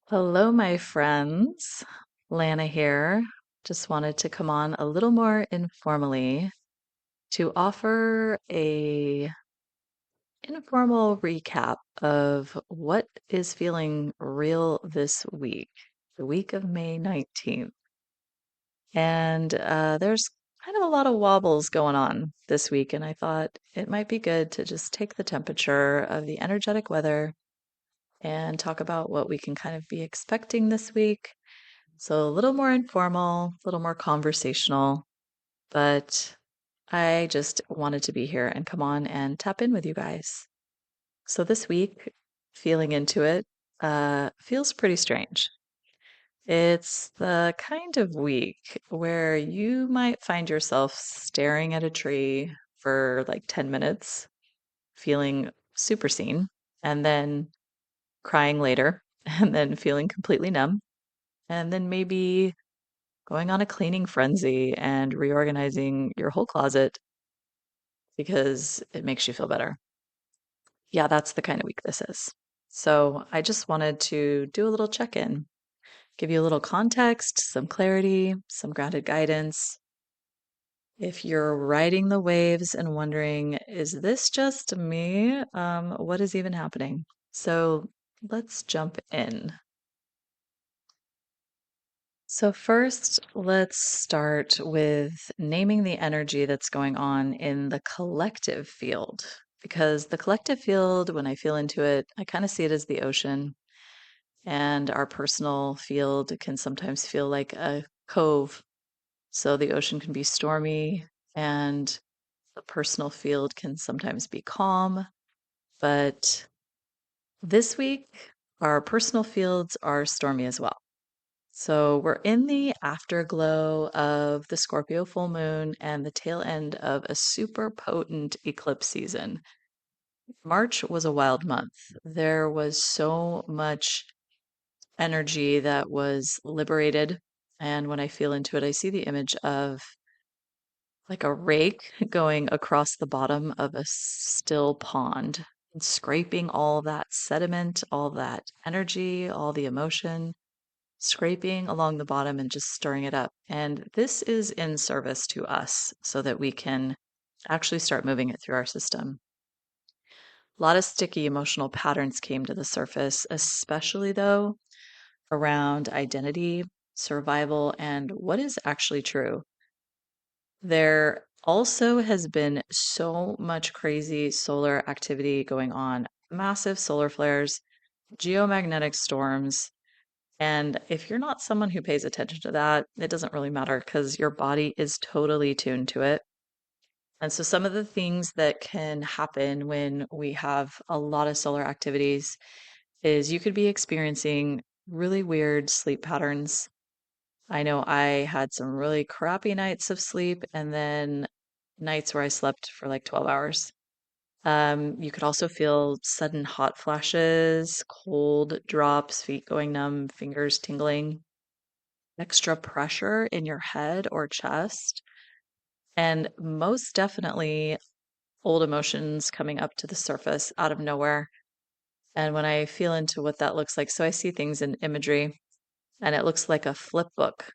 Hello, my friends. Lana here. Just wanted to come on a little more informally to offer a informal recap of what is feeling real this week, the week of May 19th. And there's kind of a lot of wobbles going on this week, and I thought it might be good to just take the temperature of the energetic weather and talk about what we can kind of be expecting this week. So a little more informal, a little more conversational, but I just wanted to be here and come on and tap in with you guys. So this week, feeling into it, feels pretty strange. It's the kind of week where you might find yourself staring at a tree for like 10 minutes, feeling super seen, and then crying later, and then feeling completely numb, and then maybe going on a cleaning frenzy and reorganizing your whole closet because it makes you feel better. Yeah, that's the kind of week this is. So I just wanted to do a little check in, give you a little context, some clarity, some grounded guidance. If you're riding the waves and wondering, is this just me? What is even happening? So let's jump in. So, first, let's start with naming the energy that's going on in the collective field. Because the collective field, when I feel into it, I kind of see it as the ocean, and our personal field can sometimes feel like a cove. So, the ocean can be stormy, and the personal field can sometimes be calm. But this week, our personal fields are stormy as well. So we're in the afterglow of the Scorpio full moon and the tail end of a super potent eclipse season. March was a wild month. There was so much energy that was liberated. And when I feel into it, I see the image of like a rake going across the bottom of a still pond and scraping all that sediment, all that energy, all the emotion scraping along the bottom and just stirring it up. And this is in service to us so that we can actually start moving it through our system. A lot of sticky emotional patterns came to the surface, especially though around identity, survival, and what is actually true. There also has been so much crazy solar activity going on, massive solar flares, geomagnetic storms, and if you're not someone who pays attention to that, it doesn't really matter because your body is totally tuned to it. And so, some of the things that can happen when we have a lot of solar activities is you could be experiencing really weird sleep patterns. I know I had some really crappy nights of sleep and then nights where I slept for like 12 hours. You could also feel sudden hot flashes, cold drops, feet going numb, fingers tingling, extra pressure in your head or chest, and most definitely old emotions coming up to the surface out of nowhere. And when I feel into what that looks like, so I see things in imagery, and it looks like a flip book.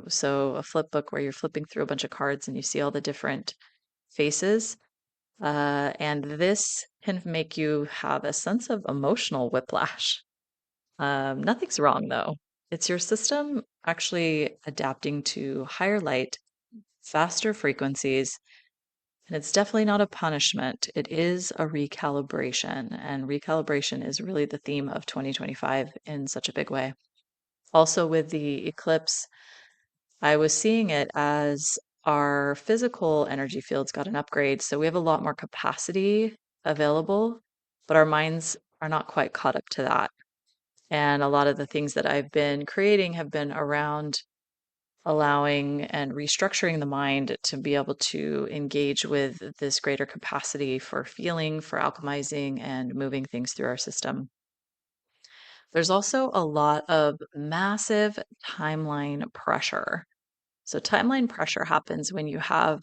So a flip book where you're flipping through a bunch of cards and you see all the different faces. And this can make you have a sense of emotional whiplash. Nothing's wrong though. It's your system actually adapting to higher light, faster frequencies, and it's definitely not a punishment. It is a recalibration, and recalibration is really the theme of 2025 in such a big way. Also, with the eclipse, I was seeing it as our physical energy fields got an upgrade. So we have a lot more capacity available, but our minds are not quite caught up to that. And a lot of the things that I've been creating have been around allowing and restructuring the mind to be able to engage with this greater capacity for feeling, for alchemizing, and moving things through our system. There's also a lot of massive timeline pressure. So, timeline pressure happens when you have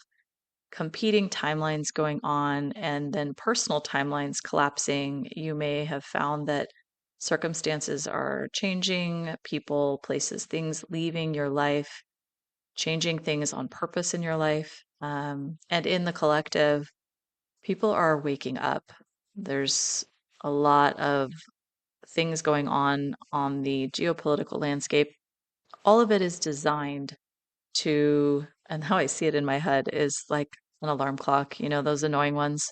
competing timelines going on and then personal timelines collapsing. You may have found that Circumstances are changing, people, places, things leaving your life, changing things on purpose in your life. And in the collective, people are waking up. There's a lot of things going on the geopolitical landscape. All of it is designed to, and how I see it in my head is like an alarm clock, those annoying ones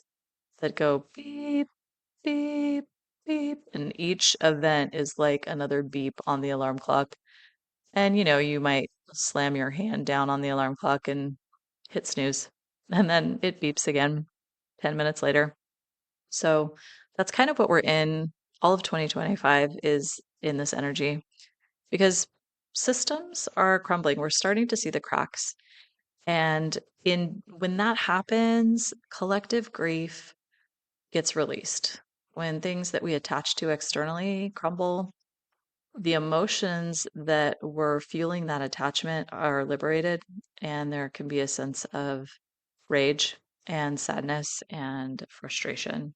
that go beep, beep, beep. And each event is like another beep on the alarm clock. And you might slam your hand down on the alarm clock and hit snooze. And then it beeps again 10 minutes later. So that's kind of what we're in. All of 2025 is in this energy because systems are crumbling. We're starting to see the cracks. And in when that happens, collective grief gets released. When things that we attach to externally crumble, the emotions that were fueling that attachment are liberated, and there can be a sense of rage and sadness and frustration.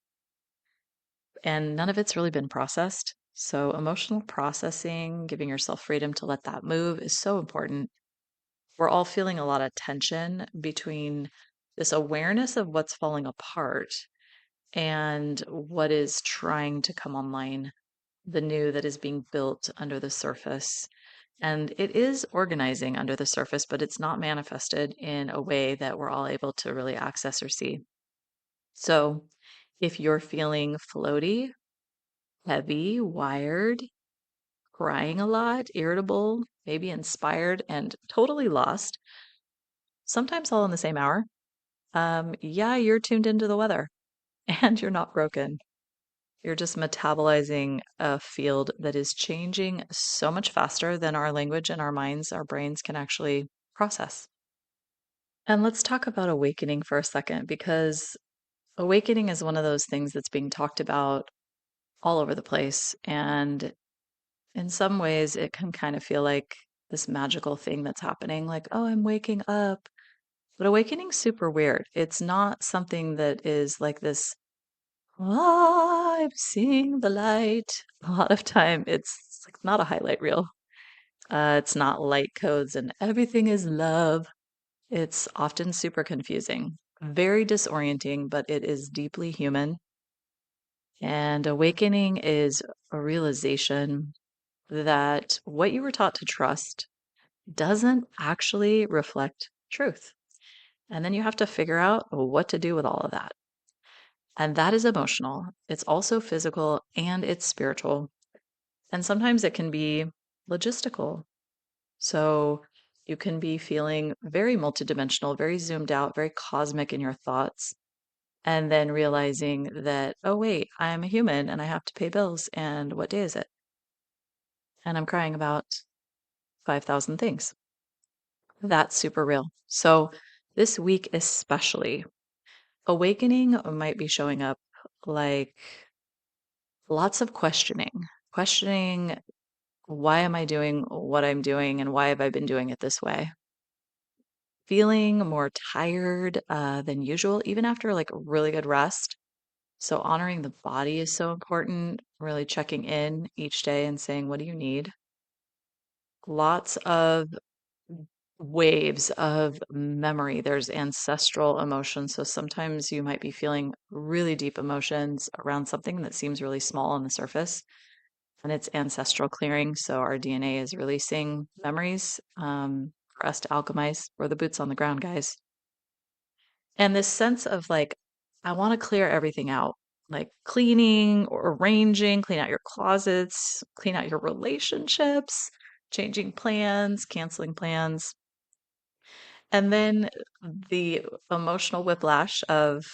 And none of it's really been processed. So, emotional processing, giving yourself freedom to let that move is so important. We're all feeling a lot of tension between this awareness of what's falling apart and what is trying to come online, the new that is being built under the surface. And it is organizing under the surface, but it's not manifested in a way that we're all able to really access or see. So if you're feeling floaty, heavy, wired, crying a lot, irritable, maybe inspired, and totally lost, sometimes all in the same hour, yeah, you're tuned into the weather and you're not broken. You're just metabolizing a field that is changing so much faster than our language and our minds, our brains can actually process. And let's talk about awakening for a second, because awakening is one of those things that's being talked about all over the place. And in some ways, it can kind of feel like this magical thing that's happening, like, oh, I'm waking up. But awakening's super weird. It's not something that is like this, "Ah, I'm seeing the light." A lot of time, it's like not a highlight reel. It's not light codes and everything is love. It's often super confusing, very disorienting, but it is deeply human. And awakening is a realization that what you were taught to trust doesn't actually reflect truth. And then you have to figure out what to do with all of that. And that is emotional. It's also physical and it's spiritual. And sometimes it can be logistical. So you can be feeling very multidimensional, very zoomed out, very cosmic in your thoughts, and then realizing that, oh, wait, I'm a human and I have to pay bills. And what day is it? And I'm crying about 5,000 things. That's super real. So this week, especially, awakening might be showing up like lots of questioning why am I doing what I'm doing and why have I been doing it this way? Feeling more tired than usual, even after like really good rest. So, honoring the body is so important, really checking in each day and saying, what do you need? Lots of waves of memory. There's ancestral emotions. So, sometimes you might be feeling really deep emotions around something that seems really small on the surface. And it's ancestral clearing. So, our DNA is releasing memories for us to alchemize. We're the boots on the ground, guys. And this sense of like, I want to clear everything out, like cleaning or arranging, clean out your closets, clean out your relationships, changing plans, canceling plans. And then the emotional whiplash of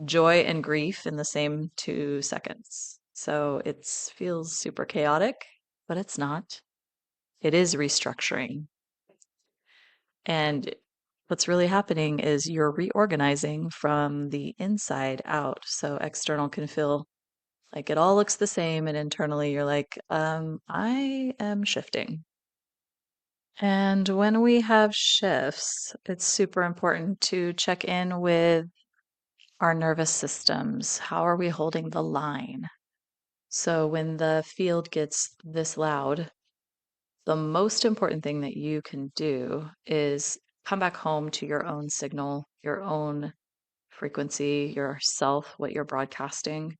joy and grief in the same 2 seconds. So it feels super chaotic, but it's not. It is restructuring. And what's really happening is you're reorganizing from the inside out. So external can feel like it all looks the same, and internally you're like, I am shifting. And when we have shifts, it's super important to check in with our nervous systems. How are we holding the line? So when the field gets this loud, the most important thing that you can do is come back home to your own signal, your own frequency, yourself, what you're broadcasting.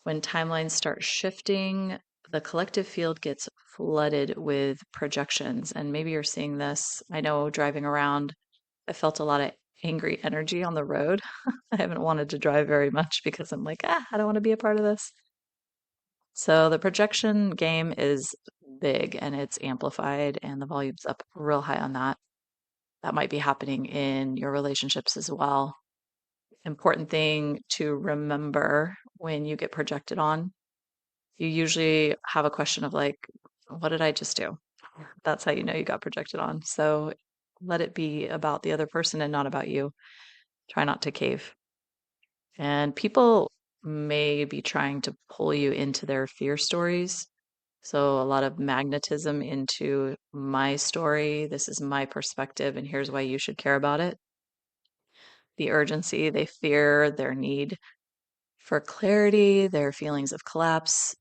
When timelines start shifting, the collective field gets flooded with projections. And maybe you're seeing this. I know driving around, I felt a lot of angry energy on the road. I haven't wanted to drive very much because I'm like, I don't want to be a part of this. So the projection game is big and it's amplified, and the volume's up real high on that. That might be happening in your relationships as well. Important thing to remember when you get projected on, you usually have a question of like, what did I just do? That's how you know you got projected on. So let it be about the other person and not about you. Try not to cave. And people may be trying to pull you into their fear stories. So a lot of magnetism into my story. This is my perspective, and here's why you should care about it. The urgency, they fear their need for clarity, their feelings of collapse.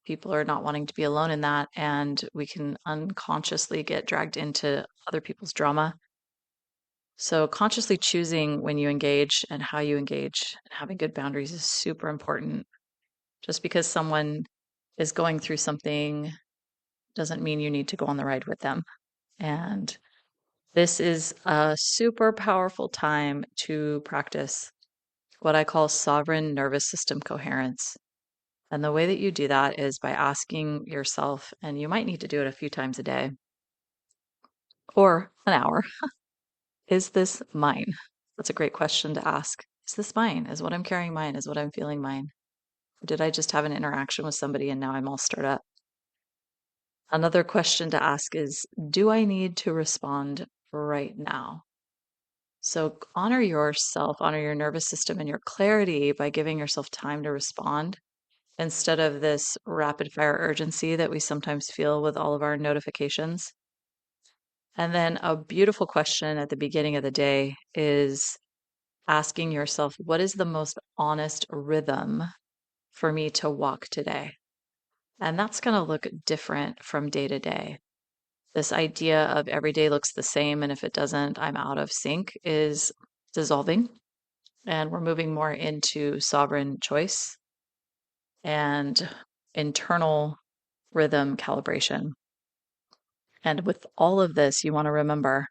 People are not wanting to be alone in that, and we can unconsciously get dragged into other people's drama. So, consciously choosing when you engage and how you engage and having good boundaries is super important. Just because someone is going through something doesn't mean you need to go on the ride with them. And this is a super powerful time to practice what I call sovereign nervous system coherence. And the way that you do that is by asking yourself, and you might need to do it a few times a day or an hour, is this mine? That's a great question to ask. Is this mine? Is what I'm carrying mine? Is what I'm feeling mine? Or did I just have an interaction with somebody and now I'm all stirred up? Another question to ask is, do I need to respond right now? So honor yourself, honor your nervous system and your clarity by giving yourself time to respond instead of this rapid fire urgency that we sometimes feel with all of our notifications. And then a beautiful question at the beginning of the day is asking yourself, what is the most honest rhythm for me to walk today? And that's going to look different from day to day. This idea of every day looks the same, and if it doesn't, I'm out of sync is dissolving. And we're moving more into sovereign choice and internal rhythm calibration. And with all of this, you want to remember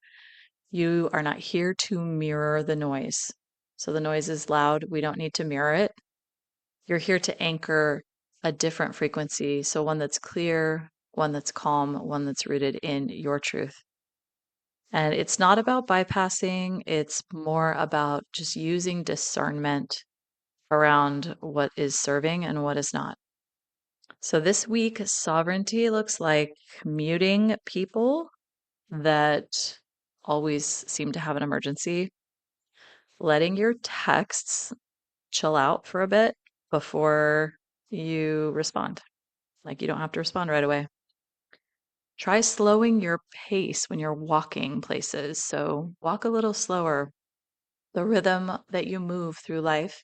you are not here to mirror the noise. So the noise is loud. We don't need to mirror it. You're here to anchor a different frequency. So one that's clear, one that's calm, one that's rooted in your truth. And it's not about bypassing, it's more about just using discernment around what is serving and what is not. So this week, sovereignty looks like muting people that always seem to have an emergency, letting your texts chill out for a bit before you respond. Like you don't have to respond right away. Try slowing your pace when you're walking places. So walk a little slower. The rhythm that you move through life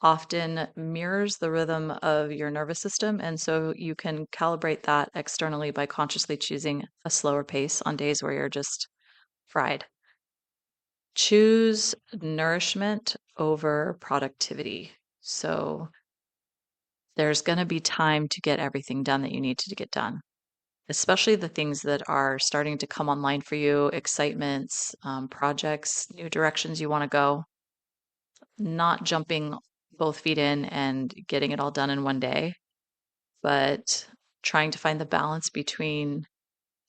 often mirrors the rhythm of your nervous system. And so you can calibrate that externally by consciously choosing a slower pace on days where you're just fried. Choose nourishment over productivity. So there's going to be time to get everything done that you need to get done, especially the things that are starting to come online for you, excitements, projects, new directions you want to go, not jumping both feet in and getting it all done in one day, but trying to find the balance between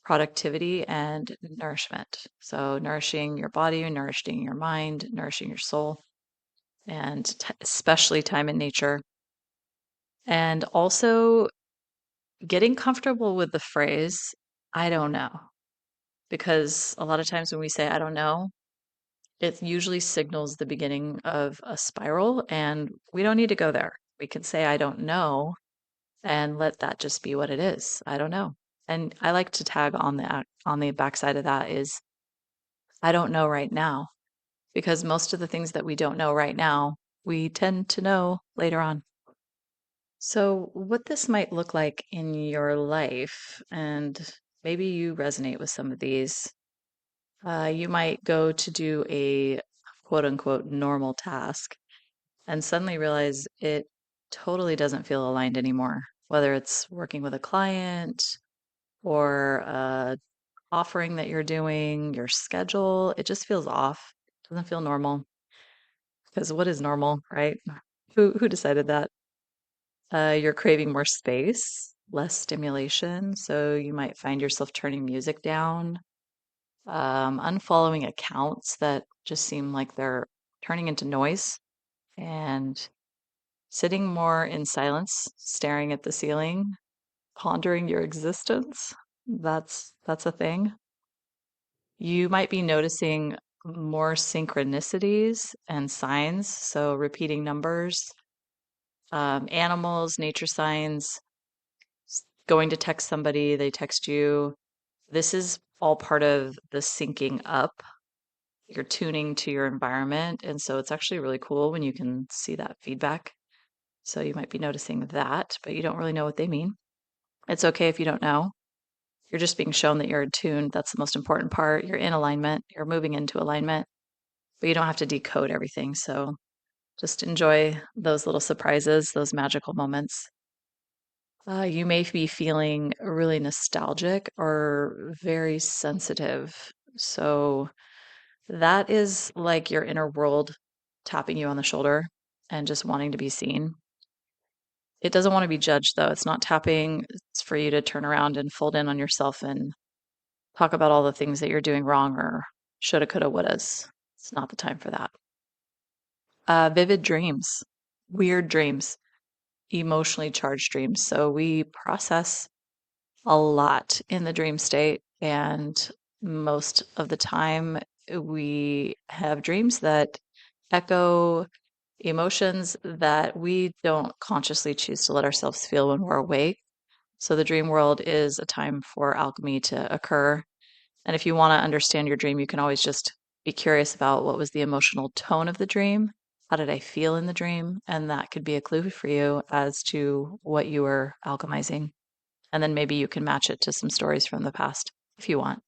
productivity and nourishment. So, nourishing your body, nourishing your mind, nourishing your soul, and especially time in nature. And also getting comfortable with the phrase, I don't know. Because a lot of times when we say, I don't know, it usually signals the beginning of a spiral, and we don't need to go there. We can say, I don't know, and let that just be what it is. I don't know. And I like to tag on the backside of that is, I don't know right now, because most of the things that we don't know right now, we tend to know later on. So, what this might look like in your life, and maybe you resonate with some of these. You might go to do a quote unquote normal task and suddenly realize it totally doesn't feel aligned anymore, whether it's working with a client or offering that you're doing, your schedule, it just feels off. Doesn't feel normal. Because what is normal, right? Who decided that? You're craving more space, less stimulation, so you might find yourself turning music down, unfollowing accounts that just seem like they're turning into noise, and sitting more in silence, staring at the ceiling, pondering your existence. That's a thing. You might be noticing more synchronicities and signs, so repeating numbers, animals, nature signs, going to text somebody, they text you. This is all part of the syncing up. You're tuning to your environment. And so it's actually really cool when you can see that feedback. So you might be noticing that, but you don't really know what they mean. It's okay if you don't know. You're just being shown that you're in tune. That's the most important part. You're in alignment, you're moving into alignment, but you don't have to decode everything. So just enjoy those little surprises, those magical moments. You may be feeling really nostalgic or very sensitive. So that is like your inner world tapping you on the shoulder and just wanting to be seen. It doesn't want to be judged, though. It's not tapping. It's for you to turn around and fold in on yourself and talk about all the things that you're doing wrong or shoulda, coulda, wouldas. It's not the time for that. Vivid dreams, weird dreams, emotionally charged dreams. So we process a lot in the dream state, and most of the time we have dreams that echo emotions that we don't consciously choose to let ourselves feel when we're awake. So the dream world is a time for alchemy to occur. And if you want to understand your dream, you can always just be curious about what was the emotional tone of the dream. How did I feel in the dream? And that could be a clue for you as to what you were alchemizing. And then maybe you can match it to some stories from the past if you want.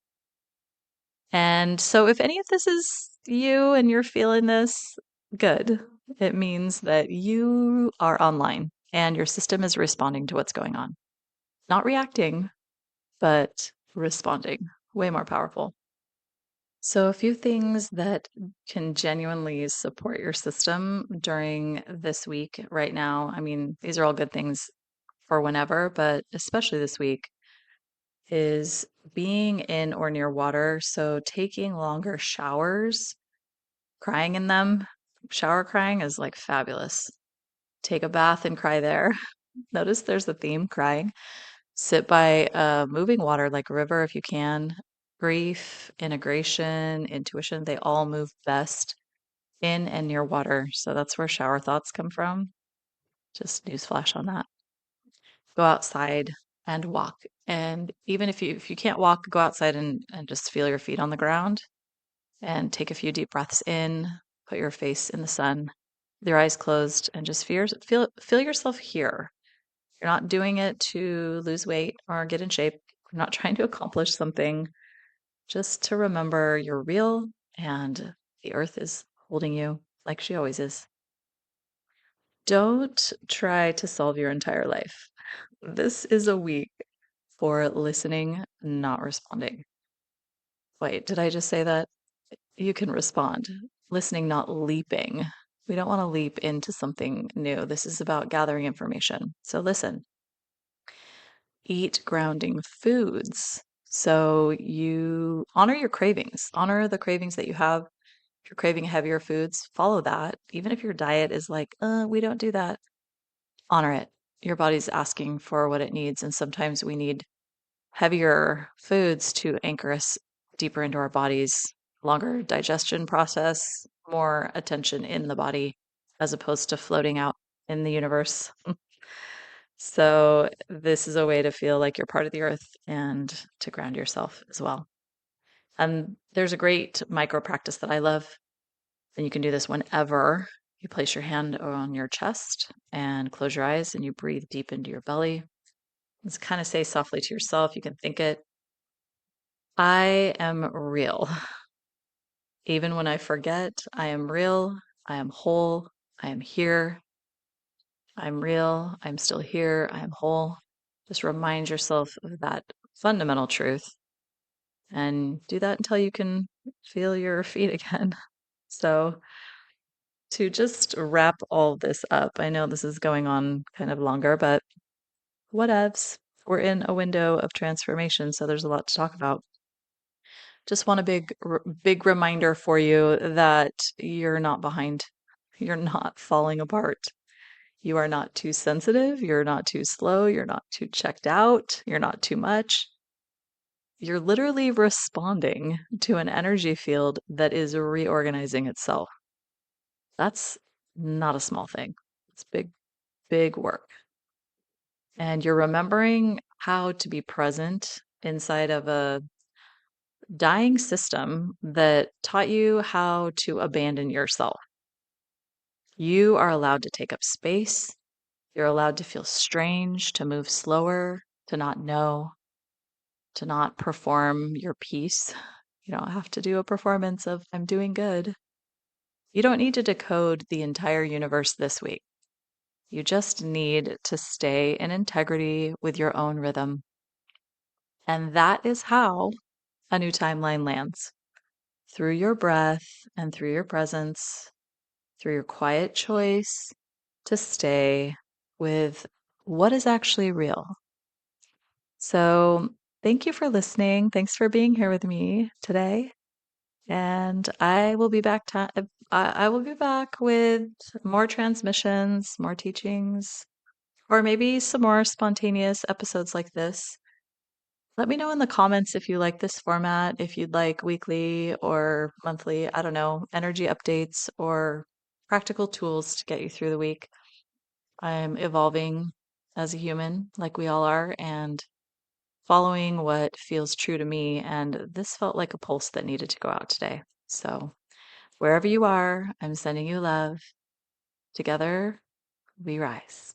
And so, if any of this is you and you're feeling this, good. It means that you are online and your system is responding to what's going on. Not reacting, but responding. Way more powerful. So, a few things that can genuinely support your system during this week right now. I mean, these are all good things for whenever, but especially this week is being in or near water. So, taking longer showers, crying in them. Shower crying is like fabulous. Take a bath and cry there. Notice there's a theme crying. Sit by moving water like a river if you can. Grief, integration, intuition, they all move best in and near water. So that's where shower thoughts come from. Just newsflash on that. Go outside and walk. And even if you can't walk, go outside and just feel your feet on the ground and take a few deep breaths in, put your face in the sun, with your eyes closed, and just feel yourself here. You're not doing it to lose weight or get in shape. You're not trying to accomplish something, just to remember you're real and the earth is holding you like she always is. Don't try to solve your entire life. This is a week for listening, not responding. Wait, did I just say that? You can respond. Listening, not leaping. We don't want to leap into something new. This is about gathering information. So listen, eat grounding foods. So you honor your cravings, honor the cravings that you have. If you're craving heavier foods, follow that. Even if your diet is like, we don't do that, honor it. Your body's asking for what it needs. And sometimes we need heavier foods to anchor us deeper into our bodies, longer digestion process, more attention in the body as opposed to floating out in the universe. So, this is a way to feel like you're part of the earth and to ground yourself as well. And there's a great micro practice that I love, and you can do this whenever You place your hand on your chest and close your eyes and you breathe deep into your belly. Just kind of say softly to yourself, you can think it, I am real. Even when I forget, I am real, I am whole, I am here, I'm real, I'm still here, I am whole. Just remind yourself of that fundamental truth and do that until you can feel your feet again. So, to just wrap all this up, I know this is going on kind of longer, but whatevs. We're in a window of transformation, so there's a lot to talk about. Just want a big reminder for you that you're not behind. You're not falling apart. You are not too sensitive. You're not too slow. You're not too checked out. You're not too much. You're literally responding to an energy field that is reorganizing itself. That's not a small thing. It's big work. And you're remembering how to be present inside of a dying system that taught you how to abandon yourself. You are allowed to take up space. You're allowed to feel strange, to move slower, to not know, to not perform your piece. You don't have to do a performance of, I'm doing good. You don't need to decode the entire universe this week. You just need to stay in integrity with your own rhythm. And that is how a new timeline lands through your breath and through your presence, through your quiet choice to stay with what is actually real. So, thank you for listening. Thanks for being here with me today. And I will be back. I will be back with more transmissions, more teachings, or maybe some more spontaneous episodes like this. Let me know in the comments if you like this format, if you'd like weekly or monthly, I don't know, energy updates or practical tools to get you through the week. I'm evolving as a human, like we all are, and following what feels true to me. And this felt like a pulse that needed to go out today. So, wherever you are, I'm sending you love. Together, we rise.